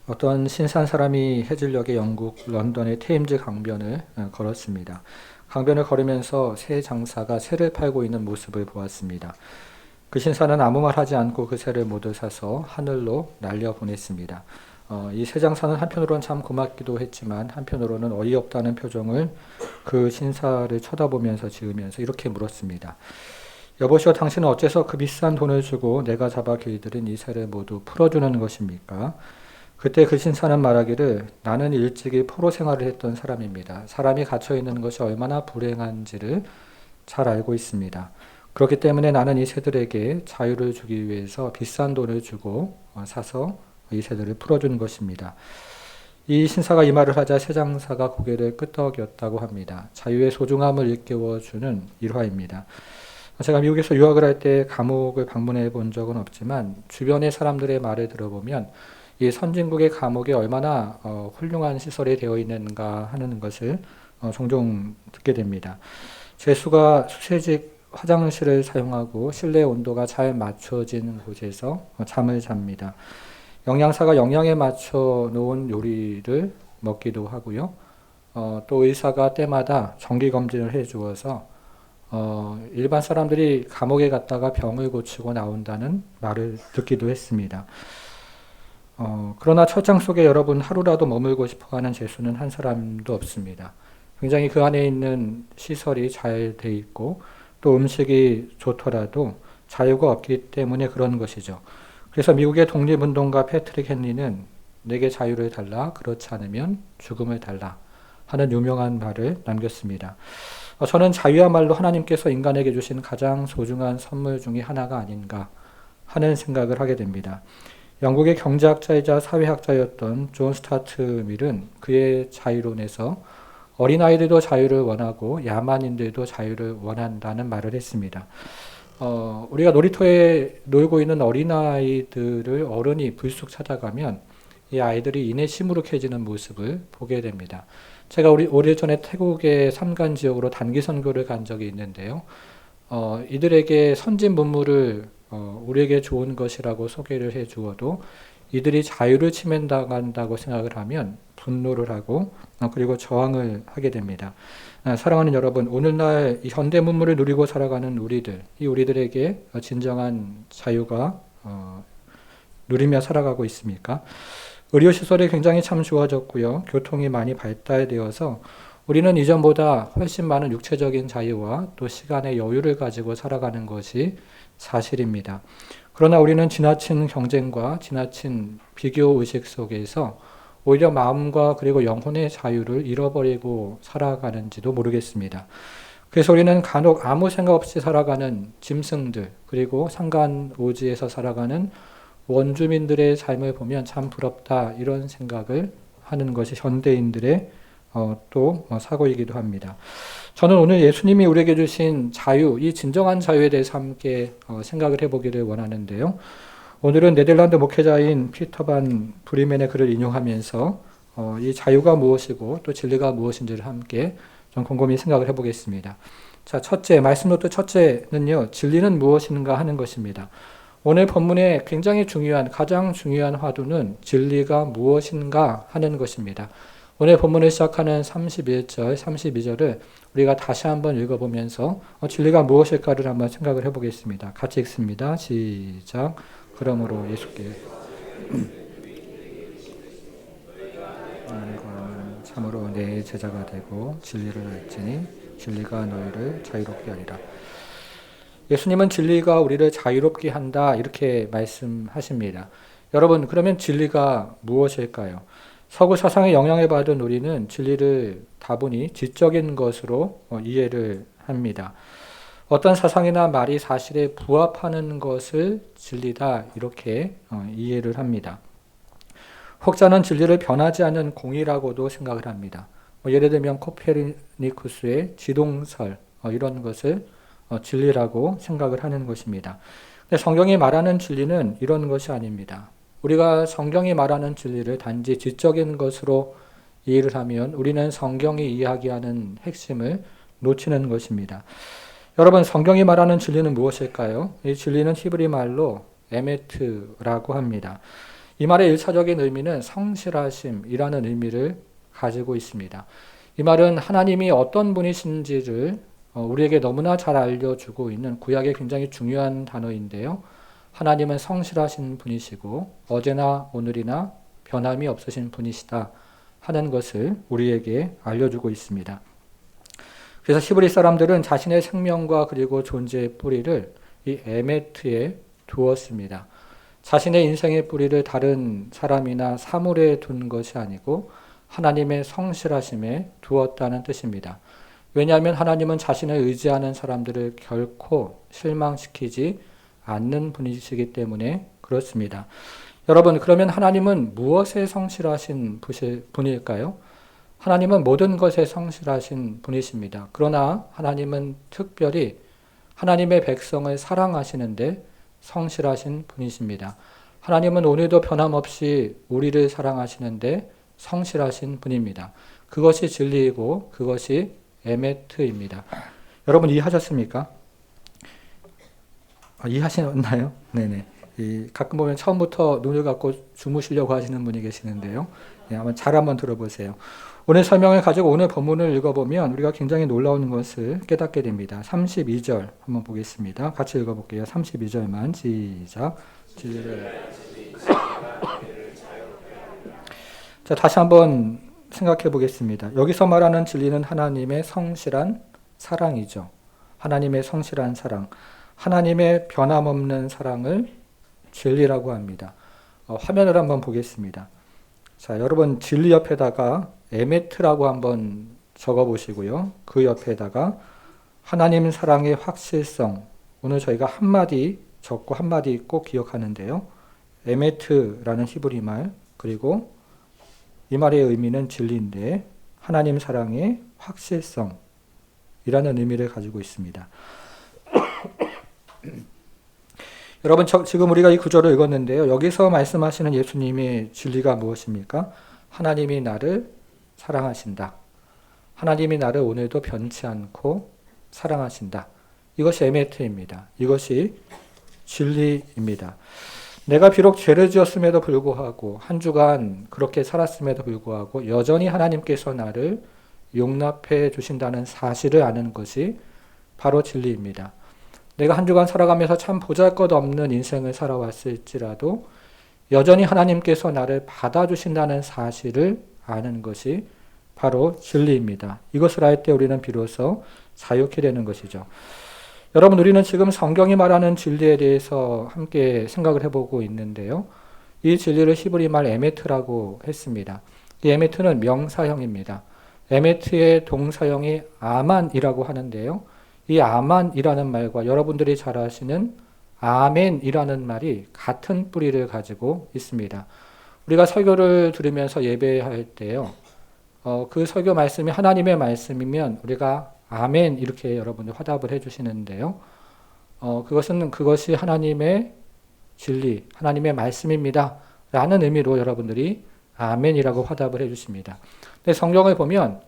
어떤 신산 사람이 해질녘에 영국 런던의 테임즈 강변을 걸었습니다. 강변을 걸으면서 새 장사가 새를 팔고 있는 모습을 보았습니다. 그 신사는 아무 말 하지 않고 그 새를 모두 사서 하늘로 날려보냈습니다. 이 새 장사는 한편으로는 참 고맙기도 했지만 한편으로는 어이없다는 표정을 그 신사를 쳐다보면서 지으면서 이렇게 물었습니다. 여보시오, 당신은 어째서 그 비싼 돈을 주고 내가 잡아 길들인 이 새를 모두 풀어주는 것입니까? 그때 그 신사는 말하기를, 나는 일찍이 포로 생활을 했던 사람입니다. 사람이 갇혀 있는 것이 얼마나 불행한지를 잘 알고 있습니다. 그렇기 때문에 나는 이 새들에게 자유를 주기 위해서 비싼 돈을 주고 사서 이 새들을 풀어준 것입니다. 이 신사가 이 말을 하자 새 장사가 고개를 끄덕였다고 합니다. 자유의 소중함을 일깨워주는 일화입니다. 제가 미국에서 유학을 할 때 감옥을 방문해 본 적은 없지만 주변의 사람들의 말을 들어보면 이 선진국의 감옥이 얼마나 훌륭한 시설이 되어 있는가 하는 것을 종종 듣게 됩니다. 죄수가 수세직 화장실을 사용하고 실내 온도가 잘 맞춰진 곳에서 잠을 잡니다. 영양사가 영양에 맞춰 놓은 요리를 먹기도 하고요. 또 의사가 때마다 정기 검진을 해 주어서 일반 사람들이 감옥에 갔다가 병을 고치고 나온다는 말을 듣기도 했습니다. 그러나 철장 속에 여러분 하루라도 머물고 싶어 하는 죄수는 한 사람도 없습니다. 굉장히 그 안에 있는 시설이 잘 돼 있고 또 음식이 좋더라도 자유가 없기 때문에 그런 것이죠. 그래서 미국의 독립운동가 패트릭 헨리는 내게 자유를 달라, 그렇지 않으면 죽음을 달라 하는 유명한 말을 남겼습니다. 저는 자유야말로 하나님께서 인간에게 주신 가장 소중한 선물 중에 하나가 아닌가 하는 생각을 하게 됩니다. 영국의 경제학자이자 사회학자였던 존 스타트 밀은 그의 자유론에서 어린아이들도 자유를 원하고 야만인들도 자유를 원한다는 말을 했습니다. 우리가 놀이터에 놀고 있는 어린아이들을 어른이 불쑥 찾아가면 이 아이들이 이내 시무룩해지는 모습을 보게 됩니다. 제가 오래전에 태국의 삼간 지역으로 단기 선교를 간 적이 있는데요. 이들에게 선진 문물을 우리에게 좋은 것이라고 소개를 해 주어도 이들이 자유를 침해당한다고 생각을 하면 분노를 하고 그리고 저항을 하게 됩니다. 사랑하는 여러분, 오늘날 이 현대 문물을 누리고 살아가는 우리들에게 진정한 자유가 누리며 살아가고 있습니까? 의료시설이 굉장히 참 좋아졌고요. 교통이 많이 발달되어서 우리는 이전보다 훨씬 많은 육체적인 자유와 또 시간의 여유를 가지고 살아가는 것이 사실입니다. 그러나 우리는 지나친 경쟁과 지나친 비교 의식 속에서 오히려 마음과 그리고 영혼의 자유를 잃어버리고 살아가는지도 모르겠습니다. 그래서 우리는 간혹 아무 생각 없이 살아가는 짐승들, 그리고 상간오지에서 살아가는 원주민들의 삶을 보면 참 부럽다, 이런 생각을 하는 것이 현대인들의 또 사고이기도 합니다. 저는 오늘 예수님이 우리에게 주신 자유, 이 진정한 자유에 대해서 함께 생각을 해보기를 원하는데요. 오늘은 네덜란드 목회자인 피터 반 브리멘의 글을 인용하면서 이 자유가 무엇이고 또 진리가 무엇인지를 함께 좀 곰곰이 생각을 해보겠습니다. 자, 말씀 노트 첫째는요, 진리는 무엇인가 하는 것입니다. 오늘 본문의 굉장히 가장 중요한 화두는 진리가 무엇인가 하는 것입니다. 오늘 본문을 시작하는 31절, 32절을 우리가 다시 한번 읽어보면서 진리가 무엇일까를 한번 생각을 해보겠습니다. 같이 읽습니다. 시작. 그러므로 예수께 너희가 참으로 내 제자가 되고 진리를 알지니 진리가 너희를 자유롭게 하리라. 예수님은 진리가 우리를 자유롭게 한다, 이렇게 말씀하십니다. 여러분, 그러면 진리가 무엇일까요? 서구 사상에 영향을 받은 우리는 진리를 다분히 지적인 것으로 이해를 합니다. 어떤 사상이나 말이 사실에 부합하는 것을 진리다, 이렇게 이해를 합니다. 혹자는 진리를 변하지 않는 공이라고도 생각을 합니다. 예를 들면 코페르니쿠스의 지동설, 이런 것을 진리라고 생각을 하는 것입니다. 근데 성경이 말하는 진리는 이런 것이 아닙니다. 우리가 성경이 말하는 진리를 단지 지적인 것으로 이해를 하면 우리는 성경이 이야기하는 핵심을 놓치는 것입니다. 여러분, 성경이 말하는 진리는 무엇일까요? 이 진리는 히브리 말로 에메트라고 합니다. 이 말의 1차적인 의미는 성실하심이라는 의미를 가지고 있습니다. 이 말은 하나님이 어떤 분이신지를 우리에게 너무나 잘 알려주고 있는 구약의 굉장히 중요한 단어인데요. 하나님은 성실하신 분이시고 어제나 오늘이나 변함이 없으신 분이시다 하는 것을 우리에게 알려주고 있습니다. 그래서 히브리 사람들은 자신의 생명과 그리고 존재의 뿌리를 이 에메트에 두었습니다. 자신의 인생의 뿌리를 다른 사람이나 사물에 둔 것이 아니고 하나님의 성실하심에 두었다는 뜻입니다. 왜냐하면 하나님은 자신을 의지하는 사람들을 결코 실망시키지 않는 분이시기 때문에 그렇습니다. 여러분, 그러면 하나님은 무엇에 성실하신 분일까요? 하나님은 모든 것에 성실하신 분이십니다. 그러나 하나님은 특별히 하나님의 백성을 사랑하시는데 성실하신 분이십니다. 하나님은 오늘도 변함없이 우리를 사랑하시는데 성실하신 분입니다. 그것이 진리이고 그것이 에메트입니다. 여러분 이해하셨습니까? 이해하시나요? 네네. 가끔 보면 처음부터 눈을 감고 주무시려고 하시는 분이 계시는데요. 한번 들어보세요. 오늘 설명을 가지고 오늘 본문을 읽어보면 우리가 굉장히 놀라운 것을 깨닫게 됩니다. 32절 한번 보겠습니다. 같이 읽어볼게요. 32절만 시작. 자, 다시 한번 생각해 보겠습니다. 여기서 말하는 진리는 하나님의 성실한 사랑이죠. 하나님의 성실한 사랑. 하나님의 변함없는 사랑을 진리라고 합니다. 화면을 한번 보겠습니다. 자, 여러분 진리 옆에다가 에메트라고 한번 적어 보시고요. 그 옆에다가 하나님 사랑의 확실성. 오늘 저희가 한마디 적고 한마디 꼭 기억하는데요. 에메트라는 히브리 말, 그리고 이 말의 의미는 진리인데 하나님 사랑의 확실성이라는 의미를 가지고 있습니다. 여러분 지금 우리가 이 구절을 읽었는데요. 여기서 말씀하시는 예수님의 진리가 무엇입니까? 하나님이 나를 사랑하신다. 하나님이 나를 오늘도 변치 않고 사랑하신다. 이것이 에메트입니다. 이것이 진리입니다. 내가 비록 죄를 지었음에도 불구하고 한 주간 그렇게 살았음에도 불구하고 여전히 하나님께서 나를 용납해 주신다는 사실을 아는 것이 바로 진리입니다. 내가 한 주간 살아가면서 참 보잘것없는 인생을 살아왔을지라도 여전히 하나님께서 나를 받아주신다는 사실을 아는 것이 바로 진리입니다. 이것을 알 때 우리는 비로소 자유케 되는 것이죠. 여러분, 우리는 지금 성경이 말하는 진리에 대해서 함께 생각을 해보고 있는데요. 이 진리를 히브리 말 에메트라고 했습니다. 이 에메트는 명사형입니다. 에메트의 동사형이 아만이라고 하는데요. 이 아만이라는 말과 여러분들이 잘 아시는 아멘이라는 말이 같은 뿌리를 가지고 있습니다. 우리가 설교를 들으면서 예배할 때요. 그 설교 말씀이 하나님의 말씀이면 우리가 아멘 이렇게 여러분들 화답을 해주시는데요. 그것이 하나님의 진리, 하나님의 말씀입니다. 라는 의미로 여러분들이 아멘이라고 화답을 해주십니다. 근데 성경을 보면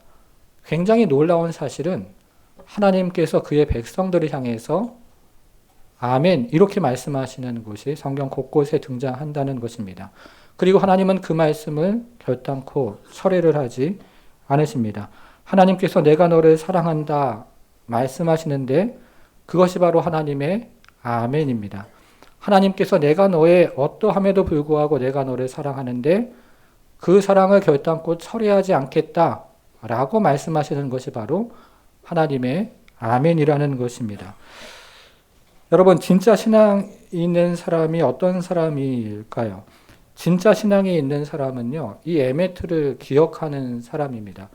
굉장히 놀라운 사실은 하나님께서 그의 백성들을 향해서 아멘 이렇게 말씀하시는 것이 성경 곳곳에 등장한다는 것입니다. 그리고 하나님은 그 말씀을 결단코 철회를 하지 않으십니다. 하나님께서 내가 너를 사랑한다 말씀하시는데 그것이 바로 하나님의 아멘입니다. 하나님께서 내가 너의 어떠함에도 불구하고 내가 너를 사랑하는데 그 사랑을 결단코 철회하지 않겠다라고 말씀하시는 것이 바로 하나님의 아멘이라는 것입니다. 여러분, 진짜 신앙이 있는 사람이 어떤 사람일까요? 진짜 신앙이 있는 사람은요, 이 에메트를 기억하는 사람입니다.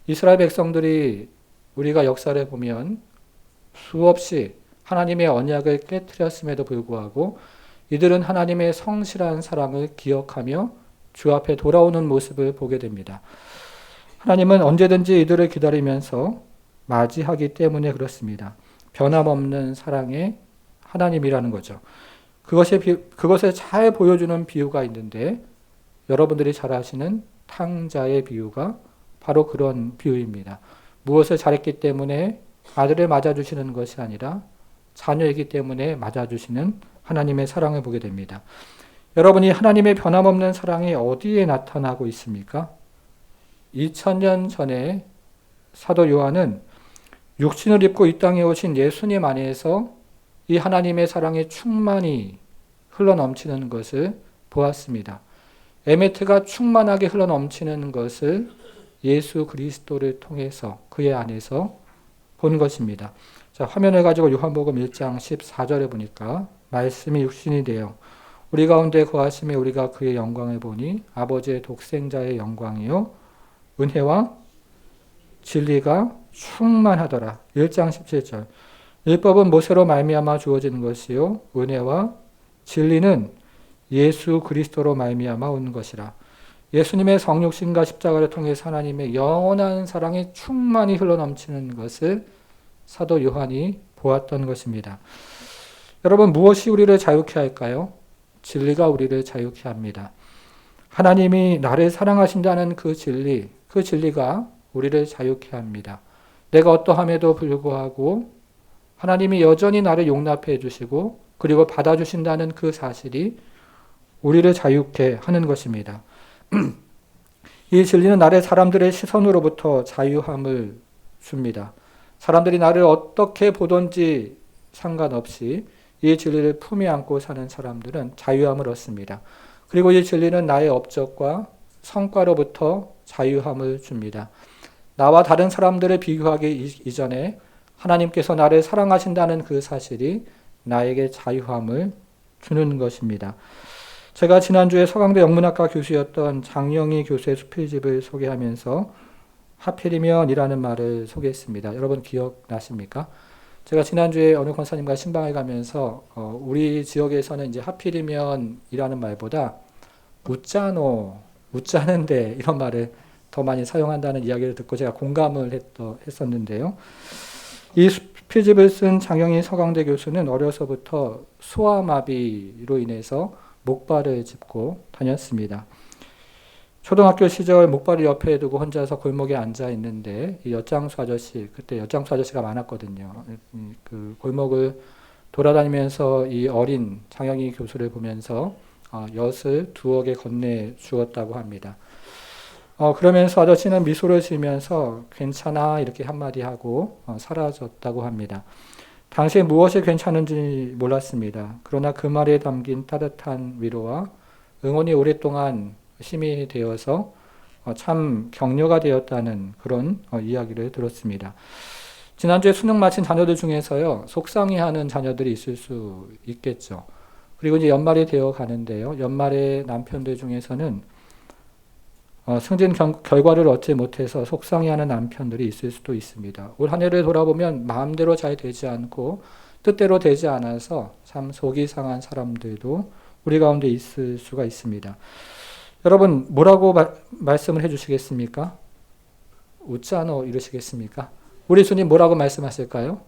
이스라엘 백성들이 우리가 역사를 보면 수없이 하나님의 언약을 깨트렸음에도 불구하고 이들은 하나님의 성실한 사랑을 기억하며 주 앞에 돌아오는 모습을 보게 됩니다. 하나님은 언제든지 이들을 기다리면서 맞이하기 때문에 그렇습니다. 변함없는 사랑의 하나님이라는 거죠. 그것을 잘 보여주는 비유가 있는데 여러분들이 잘 아시는 탕자의 비유가 바로 그런 비유입니다. 무엇을 잘했기 때문에 아들을 맞아주시는 것이 아니라 자녀이기 때문에 맞아주시는 하나님의 사랑을 보게 됩니다. 여러분이 하나님의 변함없는 사랑이 어디에 나타나고 있습니까? 2000년 전에 사도 요한은 육신을 입고 이 땅에 오신 예수님 안에서 이 하나님의 사랑의 충만이 흘러넘치는 것을 보았습니다. 에메트가 충만하게 흘러넘치는 것을 예수 그리스도를 통해서 그의 안에서 본 것입니다. 자, 화면을 가지고 요한복음 1장 14절에 보니까 말씀이 육신이 되어 우리 가운데 거하심에 우리가 그의 영광을 보니 아버지의 독생자의 영광이요 은혜와 진리가 충만하더라. 1장 17절. 율법은 모세로 말미암아 주어지는 것이요 은혜와 진리는 예수 그리스도로 말미암아 온 것이라. 예수님의 성육신과 십자가를 통해서 하나님의 영원한 사랑이 충만히 흘러넘치는 것을 사도 요한이 보았던 것입니다. 여러분, 무엇이 우리를 자유케 할까요? 진리가 우리를 자유케 합니다. 하나님이 나를 사랑하신다는 그 진리가 우리를 자유케 합니다. 내가 어떠함에도 불구하고 하나님이 여전히 나를 용납해 주시고 그리고 받아주신다는 그 사실이 우리를 자유케 하는 것입니다. 이 진리는 나를 사람들의 시선으로부터 자유함을 줍니다. 사람들이 나를 어떻게 보든지 상관없이 이 진리를 품에 안고 사는 사람들은 자유함을 얻습니다. 그리고 이 진리는 나의 업적과 성과로부터 자유함을 줍니다. 나와 다른 사람들을 비교하기 이전에 하나님께서 나를 사랑하신다는 그 사실이 나에게 자유함을 주는 것입니다. 제가 지난주에 서강대 영문학과 교수였던 장영희 교수의 수필집을 소개하면서 하필이면이라는 말을 소개했습니다. 여러분 기억나십니까? 제가 지난주에 어느 권사님과 신방을 가면서 우리 지역에서는 이제 하필이면이라는 말보다 웃자는데 이런 말을 더 많이 사용한다는 이야기를 듣고 제가 공감을 했었는데요. 이 수필집을 쓴 장영희 서강대 교수는 어려서부터 소아마비로 인해서 목발을 짚고 다녔습니다. 초등학교 시절 목발을 옆에 두고 혼자서 골목에 앉아 있는데 이 엿장수 아저씨, 그때 엿장수 아저씨가 많았거든요. 그 골목을 돌아다니면서 이 어린 장영희 교수를 보면서 엿을 두억에 건네 주었다고 합니다. 그러면서 아저씨는 미소를 지으면서 괜찮아 이렇게 한마디 하고 사라졌다고 합니다. 당시에 무엇이 괜찮은지 몰랐습니다. 그러나 그 말에 담긴 따뜻한 위로와 응원이 오랫동안 힘이 되어서 참 격려가 되었다는 그런 이야기를 들었습니다. 지난주에 수능 마친 자녀들 중에서요, 속상해하는 자녀들이 있을 수 있겠죠. 그리고 이제 연말이 되어 가는데요. 연말에 남편들 중에서는 승진 결과를 얻지 못해서 속상해하는 남편들이 있을 수도 있습니다. 올 한 해를 돌아보면 마음대로 잘 되지 않고 뜻대로 되지 않아서 참 속이 상한 사람들도 우리 가운데 있을 수가 있습니다. 여러분 뭐라고 말씀을 해주시겠습니까? 웃자노 이러시겠습니까? 우리 주님 뭐라고 말씀하실까요?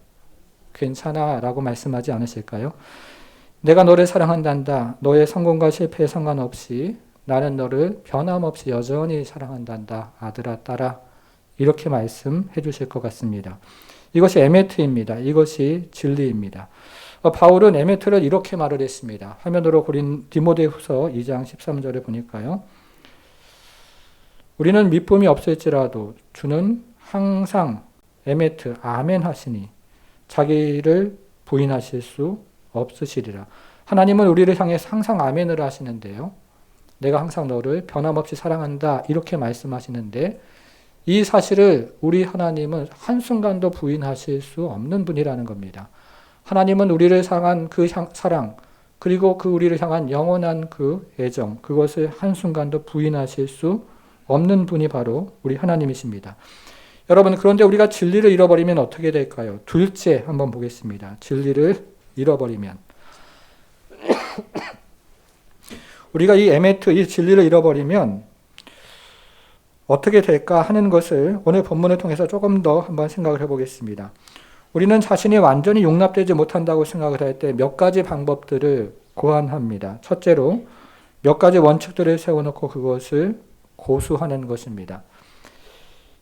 괜찮아 라고 말씀하지 않으실까요? 내가 너를 사랑한단다. 너의 성공과 실패에 상관없이 나는 너를 변함없이 여전히 사랑한단다. 아들아 딸아 이렇게 말씀해 주실 것 같습니다. 이것이 에메트입니다. 이것이 진리입니다. 바울은 에메트를 이렇게 말을 했습니다. 화면으로 디모데후서 2장 13절에 보니까요. 우리는 미쁨이 없을지라도 주는 항상 에메트 아멘 하시니 자기를 부인하실 수 없으시리라. 하나님은 우리를 향해 항상 아멘을 하시는데요. 내가 항상 너를 변함없이 사랑한다 이렇게 말씀하시는데 이 사실을 우리 하나님은 한순간도 부인하실 수 없는 분이라는 겁니다. 하나님은 우리를 향한 그 사랑 그리고 그 우리를 향한 영원한 그 애정 그것을 한순간도 부인하실 수 없는 분이 바로 우리 하나님이십니다. 여러분 그런데 우리가 진리를 잃어버리면 어떻게 될까요? 둘째 한번 보겠습니다. 진리를 잃어버리면 우리가 이 에메트, 이 진리를 잃어버리면 어떻게 될까 하는 것을 오늘 본문을 통해서 조금 더 한번 생각을 해보겠습니다. 우리는 자신이 완전히 용납되지 못한다고 생각을 할 때 몇 가지 방법들을 고안합니다. 첫째로 몇 가지 원칙들을 세워놓고 그것을 고수하는 것입니다.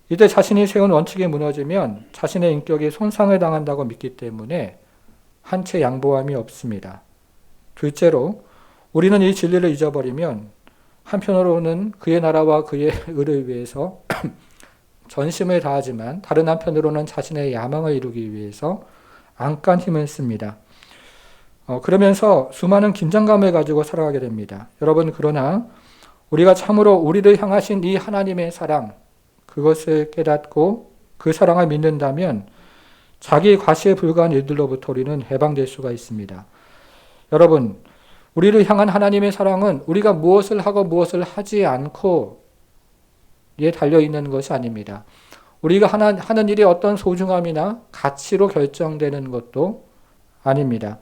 이때 자신이 세운 원칙이 무너지면 자신의 인격이 손상을 당한다고 믿기 때문에 한 채 양보함이 없습니다. 둘째로 우리는 이 진리를 잊어버리면 한편으로는 그의 나라와 그의 의를 위해서 전심을 다하지만 다른 한편으로는 자신의 야망을 이루기 위해서 안간 힘을 씁니다. 그러면서 수많은 긴장감을 가지고 살아가게 됩니다. 여러분, 그러나 우리가 참으로 우리를 향하신 이 하나님의 사랑, 그것을 깨닫고 그 사랑을 믿는다면 자기 과시에 불과한 일들로부터 우리는 해방될 수가 있습니다. 여러분, 우리를 향한 하나님의 사랑은 우리가 무엇을 하고 무엇을 하지 않고 달려있는 것이 아닙니다. 우리가 하는 일이 어떤 소중함이나 가치로 결정되는 것도 아닙니다.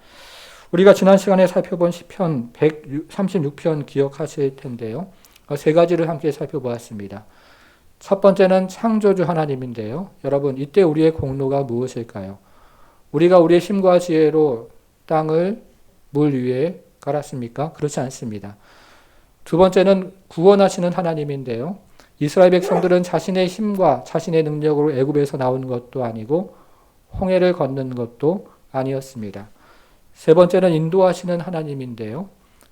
우리가 지난 시간에 살펴본 시편 136편 기억하실 텐데요. 세 가지를 함께 살펴보았습니다. 첫 번째는 창조주 하나님인데요. 여러분, 이때 우리의 공로가 무엇일까요? 우리가 우리의 힘과 지혜로 땅을 물 위에 깔았습니까? 그렇지 않습니다. 두 번째는 구원하시는 하나님인데요. 이스라엘 백성들은 자신의 힘과 자신의 능력으로 애굽에서 나온 것도 아니고 홍해를 건넌 것도 아니었습니다. 세 번째는 인도하시는 하나님인데요.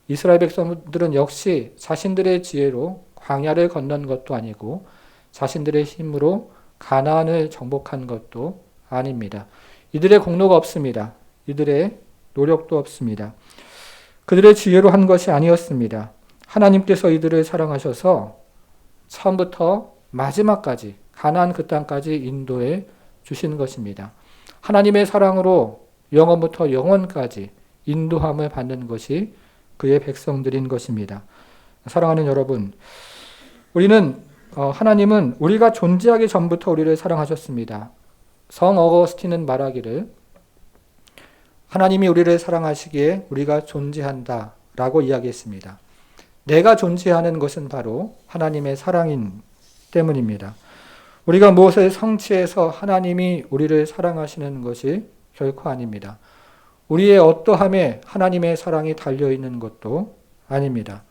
이스라엘 백성들은 역시 자신들의 지혜로 광야를 건넌 것도 아니고 자신들의 힘으로 가나안을 정복한 것도 아닙니다. 이들의 공로가 없습니다. 이들의 노력도 없습니다. 그들의 지혜로 한 것이 아니었습니다. 하나님께서 이들을 사랑하셔서 처음부터 마지막까지 가나안 그 땅까지 인도해 주신 것입니다. 하나님의 사랑으로 영원부터 영원까지 인도함을 받는 것이 그의 백성들인 것입니다. 사랑하는 여러분, 하나님은 우리가 존재하기 전부터 우리를 사랑하셨습니다. 성 어거스틴은 말하기를 하나님이 우리를 사랑하시기에 우리가 존재한다 라고 이야기했습니다. 내가 존재하는 것은 바로 하나님의 사랑인 때문입니다. 우리가 무엇을 성취해서 하나님이 우리를 사랑하시는 것이 결코 아닙니다. 우리의 어떠함에 하나님의 사랑이 달려있는 것도 아닙니다.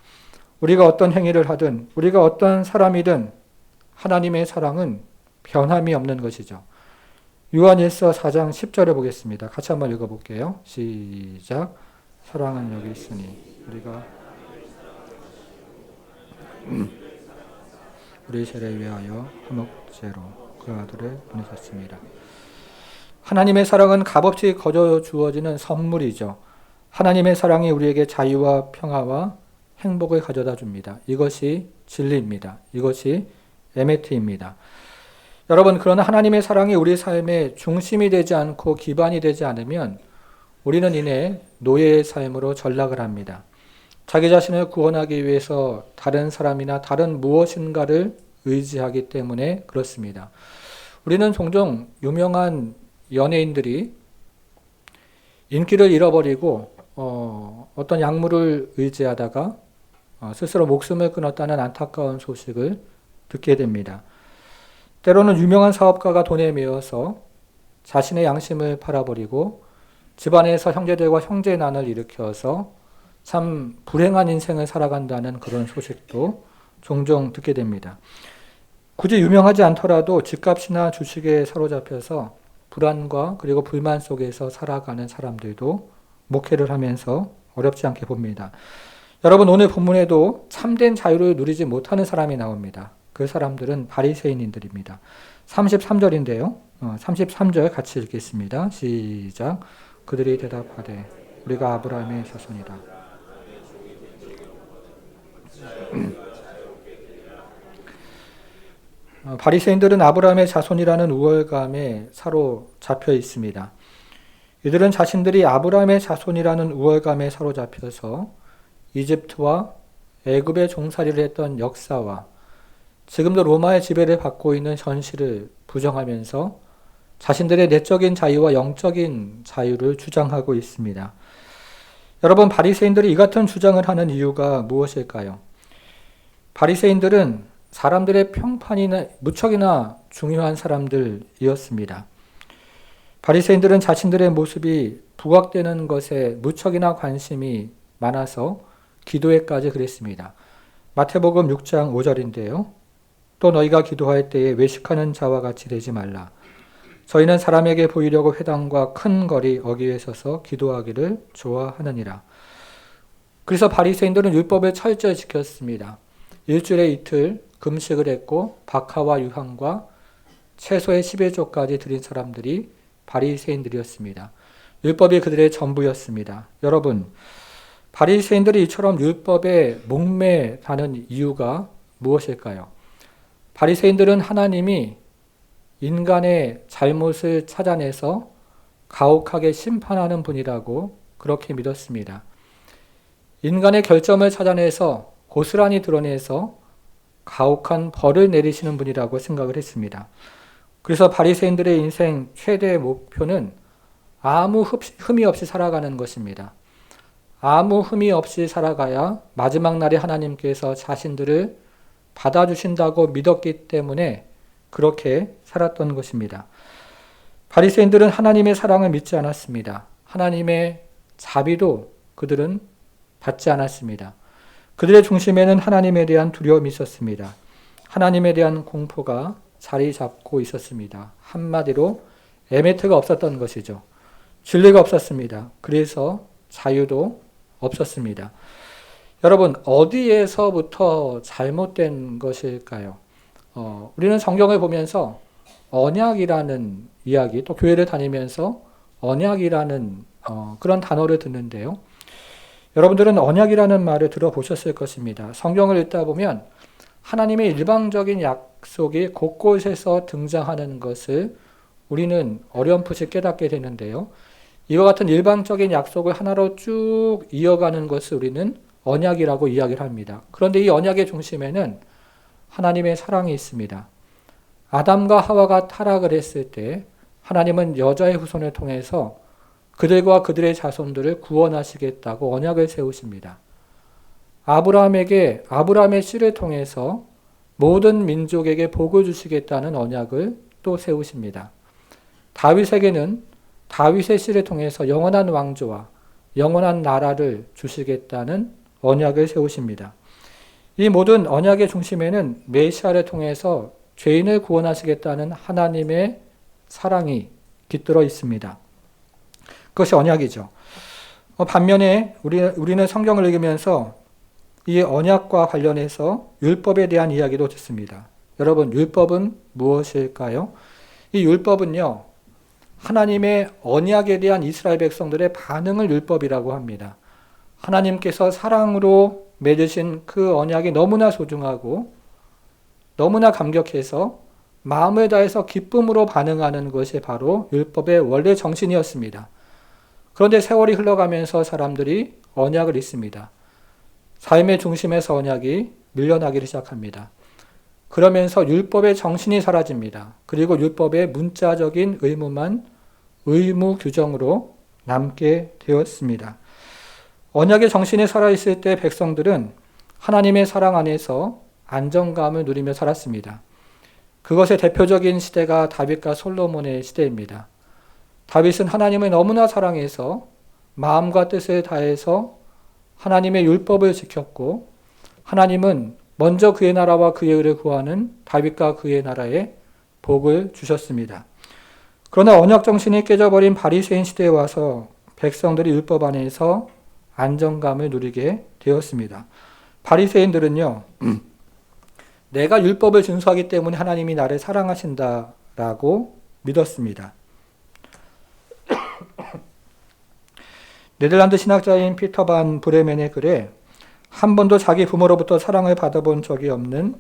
우리가 어떤 행위를 하든 우리가 어떤 사람이든 하나님의 사랑은 변함이 없는 것이죠. 요한일서 4장 10절을 보겠습니다. 같이 한번 읽어볼게요. 시작. 사랑은 여기 있으니 우리 죄를 위하여 화목제로 그 아들을 보내셨습니다. 하나님의 사랑은 값없이 거저 주어지는 선물이죠. 하나님의 사랑이 우리에게 자유와 평화와 행복을 가져다 줍니다. 이것이 진리입니다. 이것이 에메트입니다. 여러분, 그러나 하나님의 사랑이 우리 삶의 중심이 되지 않고 기반이 되지 않으면 우리는 이내 노예의 삶으로 전락을 합니다. 자기 자신을 구원하기 위해서 다른 사람이나 다른 무엇인가를 의지하기 때문에 그렇습니다. 우리는 종종 유명한 연예인들이 인기를 잃어버리고 어떤 약물을 의지하다가 스스로 목숨을 끊었다는 안타까운 소식을 듣게 됩니다. 때로는 유명한 사업가가 돈에 매여서 자신의 양심을 팔아버리고 집안에서 형제들과 형제난을 일으켜서 참 불행한 인생을 살아간다는 그런 소식도 종종 듣게 됩니다. 굳이 유명하지 않더라도 집값이나 주식에 사로잡혀서 불안과 그리고 불만 속에서 살아가는 사람들도 목회를 하면서 어렵지 않게 봅니다. 여러분, 오늘 본문에도 참된 자유를 누리지 못하는 사람이 나옵니다. 그 사람들은 바리새인인들입니다. 33절인데요. 33절 같이 읽겠습니다. 시작. 그들이 대답하되 우리가 아브라함의 자손이라. 바리새인들은 아브라함의 자손이라는 우월감에 사로잡혀 있습니다. 이들은 자신들이 아브라함의 자손이라는 우월감에 사로잡혀서 이집트와 애굽의 종살이를 했던 역사와 지금도 로마의 지배를 받고 있는 현실을 부정하면서 자신들의 내적인 자유와 영적인 자유를 주장하고 있습니다. 여러분, 바리새인들이 이 같은 주장을 하는 이유가 무엇일까요? 바리새인들은 사람들의 평판이나 무척이나 중요한 사람들이었습니다. 바리새인들은 자신들의 모습이 부각되는 것에 무척이나 관심이 많아서 기도회까지 그랬습니다. 마태복음 6장 5절인데요. 또 너희가 기도할 때에 외식하는 자와 같이 되지 말라. 저희는 사람에게 보이려고 회당과 큰 거리 어귀에 서서 기도하기를 좋아하느니라. 그래서 바리새인들은 율법을 철저히 지켰습니다. 일주일에 이틀 금식을 했고 박하와 유향과 채소의 11조까지 드린 사람들이 바리새인들이었습니다. 율법이 그들의 전부였습니다. 여러분, 바리새인들이 이처럼 율법에 목매가는 이유가 무엇일까요? 바리새인들은 하나님이 인간의 잘못을 찾아내서 가혹하게 심판하는 분이라고 그렇게 믿었습니다. 인간의 결점을 찾아내서 고스란히 드러내서 가혹한 벌을 내리시는 분이라고 생각을 했습니다. 그래서 바리새인들의 인생 최대의 목표는 아무 흠이 없이 살아가는 것입니다. 아무 흠이 없이 살아가야 마지막 날에 하나님께서 자신들을 받아주신다고 믿었기 때문에 그렇게 살았던 것입니다. 바리새인들은 하나님의 사랑을 믿지 않았습니다. 하나님의 자비도 그들은 받지 않았습니다. 그들의 중심에는 하나님에 대한 두려움이 있었습니다. 하나님에 대한 공포가 자리 잡고 있었습니다. 한마디로 에메트가 없었던 것이죠. 진리가 없었습니다. 그래서 자유도 없었습니다. 여러분, 어디에서부터 잘못된 것일까요? 우리는 성경을 보면서 언약이라는 이야기, 또 교회를 다니면서 언약이라는 그런 단어를 듣는데요. 여러분들은 언약이라는 말을 들어보셨을 것입니다. 성경을 읽다 보면 하나님의 일방적인 약속이 곳곳에서 등장하는 것을 우리는 어렴풋이 깨닫게 되는데요. 이와 같은 일방적인 약속을 하나로 쭉 이어가는 것을 우리는 언약이라고 이야기를 합니다. 그런데 이 언약의 중심에는 하나님의 사랑이 있습니다. 아담과 하와가 타락을 했을 때 하나님은 여자의 후손을 통해서 그들과 그들의 자손들을 구원하시겠다고 언약을 세우십니다. 아브라함의 씨를 통해서 모든 민족에게 복을 주시겠다는 언약을 또 세우십니다. 다윗에게는 다윗의 씨를 통해서 영원한 왕조와 영원한 나라를 주시겠다는 언약을 세우십니다. 이 모든 언약의 중심에는 메시아를 통해서 죄인을 구원하시겠다는 하나님의 사랑이 깃들어 있습니다. 그것이 언약이죠. 반면에 우리는 성경을 읽으면서 이 언약과 관련해서 율법에 대한 이야기도 듣습니다. 여러분, 율법은 무엇일까요? 이 율법은요, 하나님의 언약에 대한 이스라엘 백성들의 반응을 율법이라고 합니다. 하나님께서 사랑으로 맺으신 그 언약이 너무나 소중하고 너무나 감격해서 마음을 다해서 기쁨으로 반응하는 것이 바로 율법의 원래 정신이었습니다. 그런데 세월이 흘러가면서 사람들이 언약을 잊습니다. 삶의 중심에서 언약이 밀려나기를 시작합니다. 그러면서 율법의 정신이 사라집니다. 그리고 율법의 문자적인 의무만 의무 규정으로 남게 되었습니다. 언약의 정신이 살아있을 때 백성들은 하나님의 사랑 안에서 안정감을 누리며 살았습니다. 그것의 대표적인 시대가 다윗과 솔로몬의 시대입니다. 다윗은 하나님을 너무나 사랑해서 마음과 뜻을 다해서 하나님의 율법을 지켰고, 하나님은 먼저 그의 나라와 그의 의를 구하는 다윗과 그의 나라에 복을 주셨습니다. 그러나 언약 정신이 깨져버린 바리새인 시대에 와서 백성들이 율법 안에서 안정감을 누리게 되었습니다. 바리새인들은요, 내가 율법을 준수하기 때문에 하나님이 나를 사랑하신다라고 믿었습니다. 네덜란드 신학자인 피터 반 브레멘의 글에 한 번도 자기 부모로부터 사랑을 받아본 적이 없는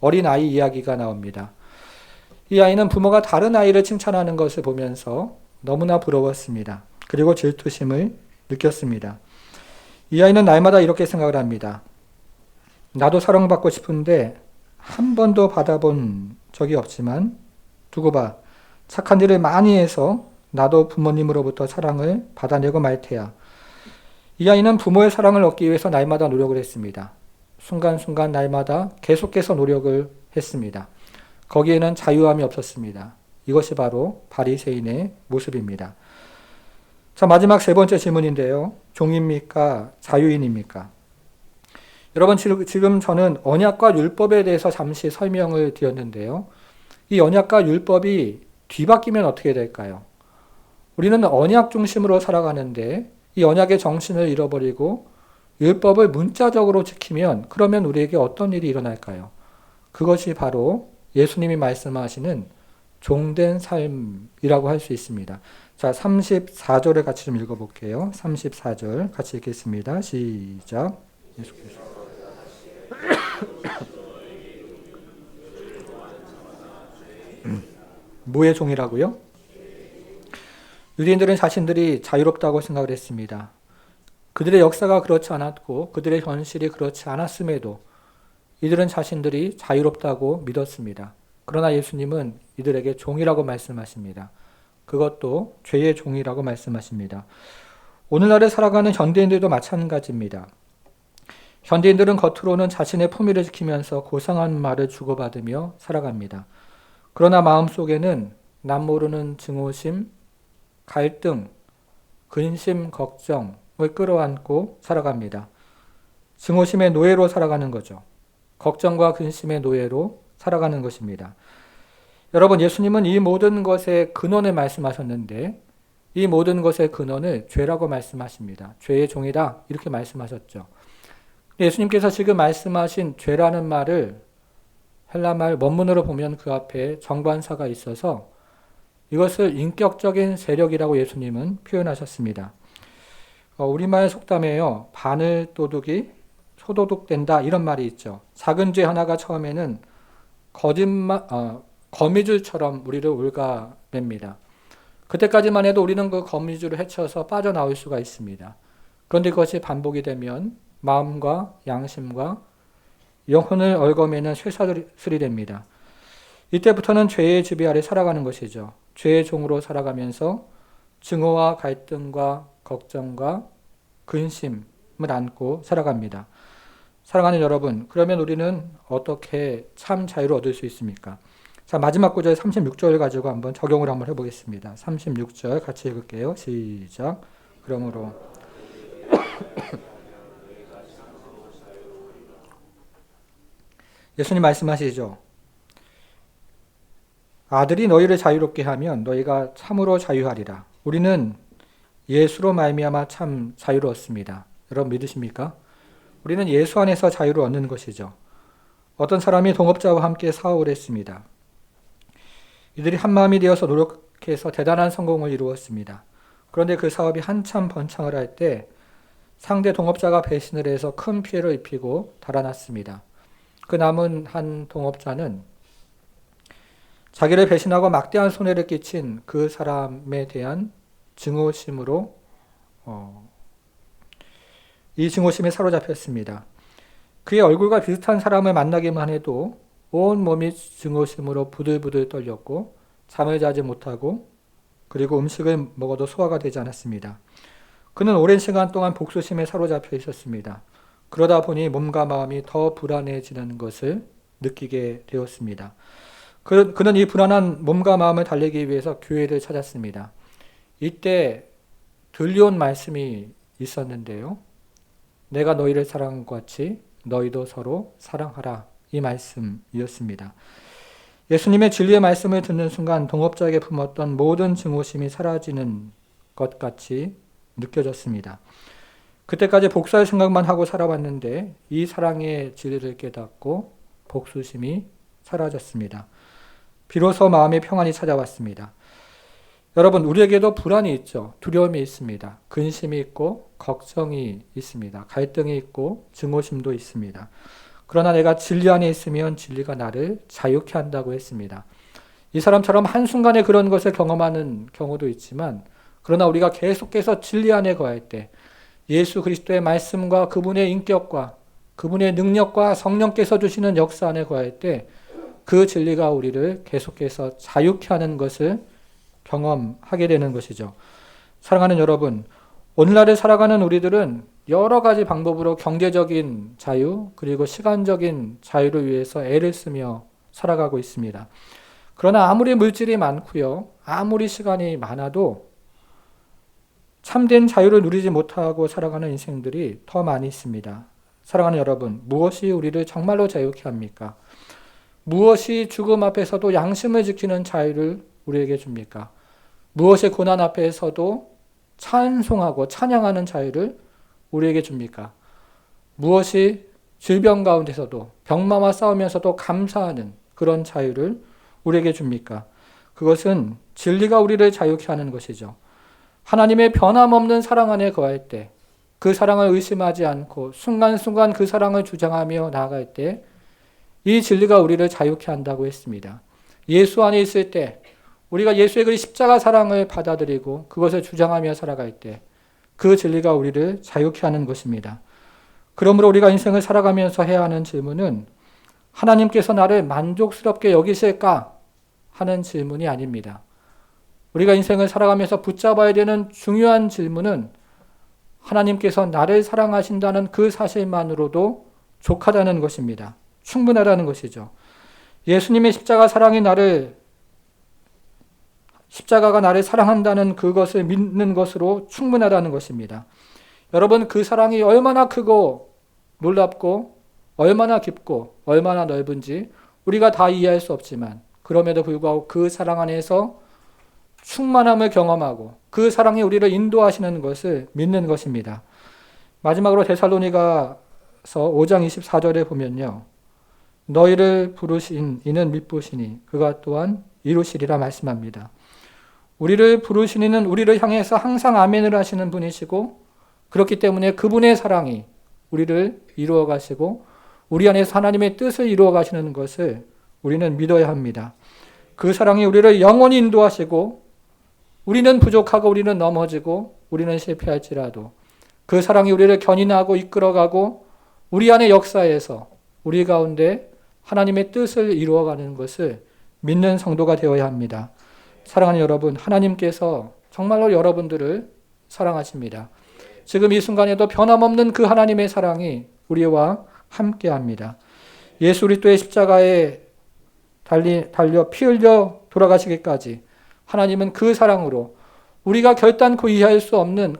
어린아이 이야기가 나옵니다. 이 아이는 부모가 다른 아이를 칭찬하는 것을 보면서 너무나 부러웠습니다. 그리고 질투심을 느꼈습니다. 이 아이는 날마다 이렇게 생각을 합니다. 나도 사랑받고 싶은데 한 번도 받아본 적이 없지만 두고 봐. 착한 일을 많이 해서 나도 부모님으로부터 사랑을 받아내고 말 테야. 이 아이는 부모의 사랑을 얻기 위해서 날마다 노력을 했습니다. 순간순간 날마다 계속해서 노력을 했습니다. 거기에는 자유함이 없었습니다. 이것이 바로 바리새인의 모습입니다. 자, 마지막 세 번째 질문인데요. 종입니까? 자유인입니까? 여러분, 지금 저는 언약과 율법에 대해서 잠시 설명을 드렸는데요. 이 언약과 율법이 뒤바뀌면 어떻게 될까요? 우리는 언약 중심으로 살아가는데 이 언약의 정신을 잃어버리고 율법을 문자적으로 지키면 그러면 우리에게 어떤 일이 일어날까요? 그것이 바로 예수님이 말씀하시는 종된 삶이라고 할 수 있습니다. 자, 34절을 같이 좀 읽어볼게요. 34절 같이 읽겠습니다. 시작. 예수께서 뭐의 종이라고요? 유대인들은 자신들이 자유롭다고 생각을 했습니다. 그들의 역사가 그렇지 않았고 그들의 현실이 그렇지 않았음에도 이들은 자신들이 자유롭다고 믿었습니다. 그러나 예수님은 이들에게 종이라고 말씀하십니다. 그것도 죄의 종이라고 말씀하십니다. 오늘날에 살아가는 현대인들도 마찬가지입니다. 현대인들은 겉으로는 자신의 품위를 지키면서 고상한 말을 주고받으며 살아갑니다. 그러나 마음속에는 남모르는 증오심, 갈등, 근심, 걱정을 끌어안고 살아갑니다. 증오심의 노예로 살아가는 거죠. 걱정과 근심의 노예로 살아가는 것입니다. 여러분, 예수님은 이 모든 것의 근원을 말씀하셨는데 이 모든 것의 근원을 죄라고 말씀하십니다. 죄의 종이다 이렇게 말씀하셨죠. 예수님께서 지금 말씀하신 죄라는 말을 헬라말 원문으로 보면 그 앞에 정관사가 있어서 이것을 인격적인 세력이라고 예수님은 표현하셨습니다. 우리말 속담에요. 바늘 도둑이 소도둑된다 이런 말이 있죠. 작은 죄 하나가 처음에는 거미줄처럼 우리를 올가맵니다. 그때까지만 해도 우리는 그 거미줄을 헤쳐서 빠져나올 수가 있습니다. 그런데 그것이 반복이 되면 마음과 양심과 영혼을 얽어매는 쇠사슬이 됩니다. 이때부터는 죄의 지배 아래 살아가는 것이죠. 죄의 종으로 살아가면서 증오와 갈등과 걱정과 근심을 안고 살아갑니다. 사랑하는 여러분, 그러면 우리는 어떻게 참 자유를 얻을 수 있습니까? 자, 마지막 구절 36절 가지고 한번 적용을 한번 해보겠습니다. 36절 같이 읽을게요. 시작. 그러므로 예수님 말씀하시죠. 아들이 너희를 자유롭게 하면 너희가 참으로 자유하리라. 우리는 예수로 말미암아 참 자유를 얻습니다. 여러분 믿으십니까? 우리는 예수 안에서 자유를 얻는 것이죠. 어떤 사람이 동업자와 함께 사업을 했습니다. 이들이 한마음이 되어서 노력해서 대단한 성공을 이루었습니다. 그런데 그 사업이 한참 번창을 할 때 상대 동업자가 배신을 해서 큰 피해를 입히고 달아났습니다. 그 남은 한 동업자는 자기를 배신하고 막대한 손해를 끼친 그 사람에 대한 증오심으로 이 증오심에 사로잡혔습니다. 그의 얼굴과 비슷한 사람을 만나기만 해도 온 몸이 증오심으로 부들부들 떨렸고 잠을 자지 못하고 그리고 음식을 먹어도 소화가 되지 않았습니다. 그는 오랜 시간 동안 복수심에 사로잡혀 있었습니다. 그러다 보니 몸과 마음이 더 불안해지는 것을 느끼게 되었습니다. 그는 이 불안한 몸과 마음을 달래기 위해서 교회를 찾았습니다. 이때 들려온 말씀이 있었는데요. 내가 너희를 사랑한 것 같이 너희도 서로 사랑하라. 이 말씀이었습니다. 예수님의 진리의 말씀을 듣는 순간 동업자에게 품었던 모든 증오심이 사라지는 것 같이 느껴졌습니다. 그때까지 복수할 생각만 하고 살아왔는데 이 사랑의 진리를 깨닫고 복수심이 사라졌습니다. 비로소 마음의 평안이 찾아왔습니다. 여러분, 우리에게도 불안이 있죠. 두려움이 있습니다. 근심이 있고 걱정이 있습니다. 갈등이 있고 증오심도 있습니다. 그러나 내가 진리 안에 있으면 진리가 나를 자유케 한다고 했습니다. 이 사람처럼 한순간에 그런 것을 경험하는 경우도 있지만 그러나 우리가 계속해서 진리 안에 거할 때 예수 그리스도의 말씀과 그분의 인격과 그분의 능력과 성령께서 주시는 역사 안에 거할 때 그 진리가 우리를 계속해서 자유케 하는 것을 경험하게 되는 것이죠. 사랑하는 여러분, 오늘날에 살아가는 우리들은 여러 가지 방법으로 경제적인 자유 그리고 시간적인 자유를 위해서 애를 쓰며 살아가고 있습니다. 그러나 아무리 물질이 많고요, 아무리 시간이 많아도 참된 자유를 누리지 못하고 살아가는 인생들이 더 많이 있습니다. 사랑하는 여러분, 무엇이 우리를 정말로 자유케 합니까? 무엇이 죽음 앞에서도 양심을 지키는 자유를 우리에게 줍니까? 무엇이 고난 앞에서도 찬송하고 찬양하는 자유를 우리에게 줍니까? 무엇이 질병 가운데서도 병마와 싸우면서도 감사하는 그런 자유를 우리에게 줍니까? 그것은 진리가 우리를 자유케 하는 것이죠. 하나님의 변함없는 사랑 안에 거할 때, 그 사랑을 의심하지 않고 순간순간 그 사랑을 주장하며 나아갈 때 이 진리가 우리를 자유케 한다고 했습니다. 예수 안에 있을 때 우리가 예수의 그 십자가 사랑을 받아들이고 그것을 주장하며 살아갈 때 그 진리가 우리를 자유케 하는 것입니다. 그러므로 우리가 인생을 살아가면서 해야 하는 질문은 하나님께서 나를 만족스럽게 여기실까 하는 질문이 아닙니다. 우리가 인생을 살아가면서 붙잡아야 되는 중요한 질문은 하나님께서 나를 사랑하신다는 그 사실만으로도 족하다는 것입니다. 충분하다는 것이죠. 예수님의 십자가가 나를 사랑한다는 그것을 믿는 것으로 충분하다는 것입니다. 여러분, 그 사랑이 얼마나 크고 놀랍고 얼마나 깊고 얼마나 넓은지 우리가 다 이해할 수 없지만 그럼에도 불구하고 그 사랑 안에서 충만함을 경험하고 그 사랑이 우리를 인도하시는 것을 믿는 것입니다. 마지막으로 데살로니가서 5장 24절에 보면요. 너희를 부르신 이는 미쁘시니 그가 또한 이루시리라 말씀합니다. 우리를 부르신 이는 우리를 향해서 항상 아멘을 하시는 분이시고 그렇기 때문에 그분의 사랑이 우리를 이루어 가시고 우리 안에서 하나님의 뜻을 이루어 가시는 것을 우리는 믿어야 합니다. 그 사랑이 우리를 영원히 인도하시고 우리는 부족하고 우리는 넘어지고 우리는 실패할지라도 그 사랑이 우리를 견인하고 이끌어가고 우리 안의 역사에서 우리 가운데 하나님의 뜻을 이루어가는 것을 믿는 성도가 되어야 합니다. 사랑하는 여러분, 하나님께서 정말로 여러분들을 사랑하십니다. 지금 이 순간에도 변함없는 그 하나님의 사랑이 우리와 함께합니다. 예수 그리스도의 십자가에 달려 피 흘려 돌아가시기까지 하나님은 그 사랑으로 우리가 결단코 이해할 수 없는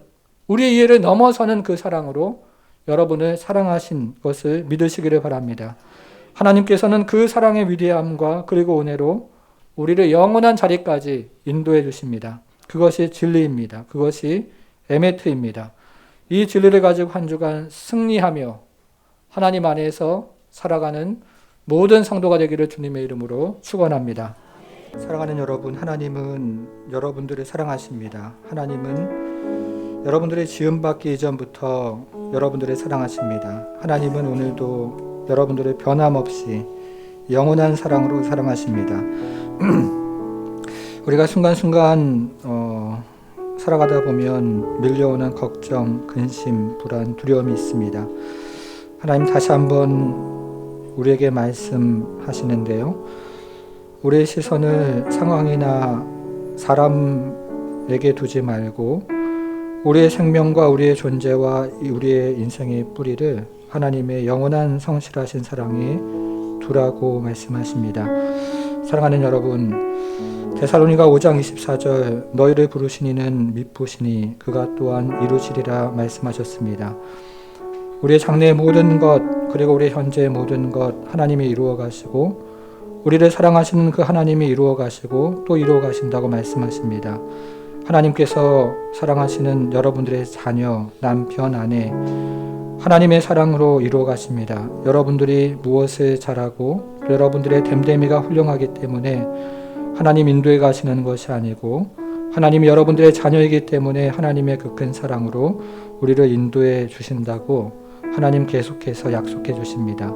우리의 이해를 넘어서는 그 사랑으로 여러분을 사랑하신 것을 믿으시기를 바랍니다. 하나님께서는 그 사랑의 위대함과 그리고 은혜로 우리를 영원한 자리까지 인도해 주십니다. 그것이 진리입니다. 그것이 에메트입니다. 이 진리를 가지고 한 주간 승리하며 하나님 안에서 살아가는 모든 성도가 되기를 주님의 이름으로 축원합니다. 사랑하는 여러분, 하나님은 여러분들을 사랑하십니다. 하나님은 여러분들의 지음받기 이전부터 여러분들을 사랑하십니다. 하나님은 오늘도 여러분들을 변함없이 영원한 사랑으로 사랑하십니다. 우리가 순간순간 살아가다 보면 밀려오는 걱정, 근심, 불안, 두려움이 있습니다. 하나님 다시 한번 우리에게 말씀하시는데요. 우리의 시선을 상황이나 사람에게 두지 말고 우리의 생명과 우리의 존재와 우리의 인생의 뿌리를 하나님의 영원한 성실하신 사랑에 두라고 말씀하십니다. 사랑하는 여러분, 데살로니가 5장 24절 너희를 부르신 이는 미쁘시니 그가 또한 이루시리라 말씀하셨습니다. 우리의 장래의 모든 것 그리고 우리의 현재의 모든 것 하나님이 이루어 가시고 우리를 사랑하시는 그 하나님이 이루어 가시고 또 이루어 가신다고 말씀하십니다. 하나님께서 사랑하시는 여러분들의 자녀, 남편, 아내 하나님의 사랑으로 이루어 가십니다. 여러분들이 무엇을 잘하고 여러분들의 됨됨이가 훌륭하기 때문에 하나님 인도해 가시는 것이 아니고 하나님이 여러분들의 자녀이기 때문에 하나님의 그 큰 사랑으로 우리를 인도해 주신다고 하나님 계속해서 약속해 주십니다.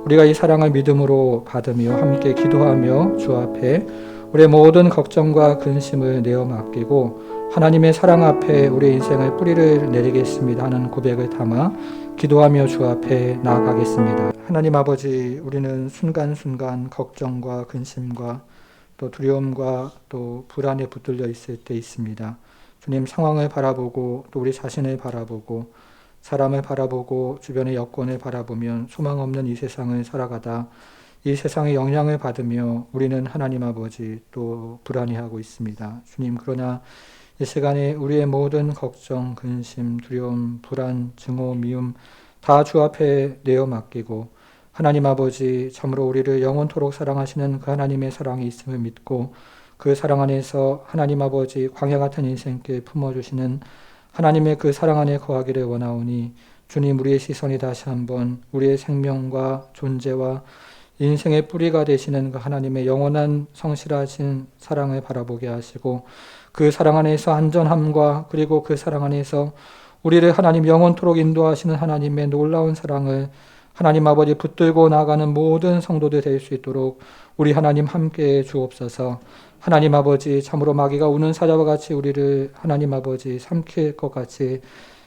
우리가 이 사랑을 믿음으로 받으며 함께 기도하며 주 앞에 우리의 모든 걱정과 근심을 내어 맡기고 하나님의 사랑 앞에 우리의 인생의 뿌리를 내리겠습니다 하는 고백을 담아 기도하며 주 앞에 나아가겠습니다. 하나님 아버지, 우리는 순간순간 걱정과 근심과 또 두려움과 또 불안에 붙들려 있을 때 있습니다. 주님, 상황을 바라보고 또 우리 자신을 바라보고 사람을 바라보고 주변의 여건을 바라보면 소망 없는 이 세상을 살아가다 이 세상의 영향을 받으며 우리는 하나님 아버지 또 불안해하고 있습니다. 주님, 그러나 이 시간에 우리의 모든 걱정, 근심, 두려움, 불안, 증오, 미움 다 주 앞에 내어 맡기고 하나님 아버지 참으로 우리를 영원토록 사랑하시는 그 하나님의 사랑이 있음을 믿고 그 사랑 안에서 하나님 아버지 광야 같은 인생길 품어주시는 하나님의 그 사랑 안에 거하기를 원하오니 주님, 우리의 시선이 다시 한번 우리의 생명과 존재와 인생의 뿌리가 되시는 그 하나님의 영원한 성실하신 사랑을 바라보게 하시고 그 사랑 안에서 안전함과 그리고 그 사랑 안에서 우리를 하나님 영원토록 인도하시는 하나님의 놀라운 사랑을 하나님 아버지 붙들고 나가는 모든 성도들 될 수 있도록 우리 하나님 함께해 주옵소서. 하나님 아버지, 참으로 마귀가 우는 사자와 같이 우리를 하나님 아버지 삼킬 것 같이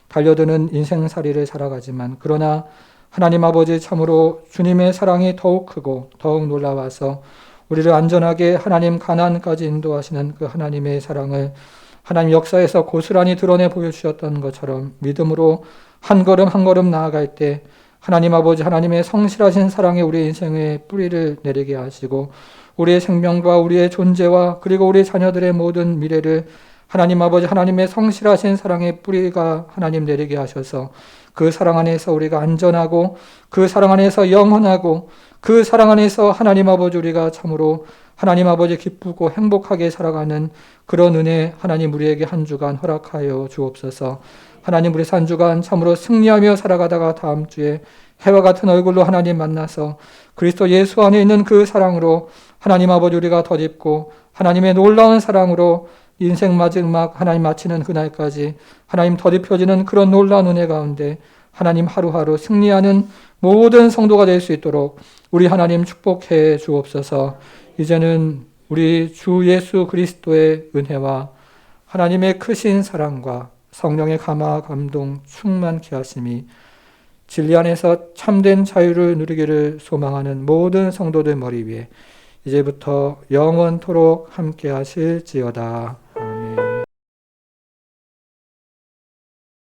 달려드는 인생살이를 살아가지만, 그러나 하나님 아버지, 참으로 주님의 사랑이 더욱 크고 더욱 놀라워서 우리를 안전하게 하나님 가나안까지 인도하시는 그 하나님의 사랑을 하나님 역사에서 고스란히 드러내 보여주셨던 것처럼 믿음으로 한 걸음 한 걸음 나아갈 때 하나님 아버지, 하나님의 성실하신 사랑에 우리의 인생의 뿌리를 내리게 하시고 우리의 생명과 우리의 존재와 그리고 우리 자녀들의 모든 미래를 하나님 아버지, 하나님의 성실하신 사랑의 뿌리가 하나님 내리게 하셔서 그 사랑 안에서 우리가 안전하고 그 사랑 안에서 영원하고 그 사랑 안에서 하나님 아버지, 우리가 참으로 하나님 아버지 기쁘고 행복하게 살아가는 그런 은혜 하나님 우리에게 한 주간 허락하여 주옵소서. 하나님, 우리 한 주간 참으로 승리하며 살아가다가 다음 주에 해와 같은 얼굴로 하나님 만나서 그리스도 예수 안에 있는 그 사랑으로 하나님 아버지 우리가 덧입고 하나님의 놀라운 사랑으로 인생 마지막 하나님 마치는 그날까지 하나님 덧입혀지는 그런 놀라운 은혜 가운데 하나님 하루하루 승리하는 모든 성도가 될 수 있도록 우리 하나님 축복해 주옵소서. 이제는 우리 주 예수 그리스도의 은혜와 하나님의 크신 사랑과 성령의 감화 감동 충만케 하심이 진리 안에서 참된 자유를 누리기를 소망하는 모든 성도들 머리 위에 이제부터 영원토록 함께 하실지어다.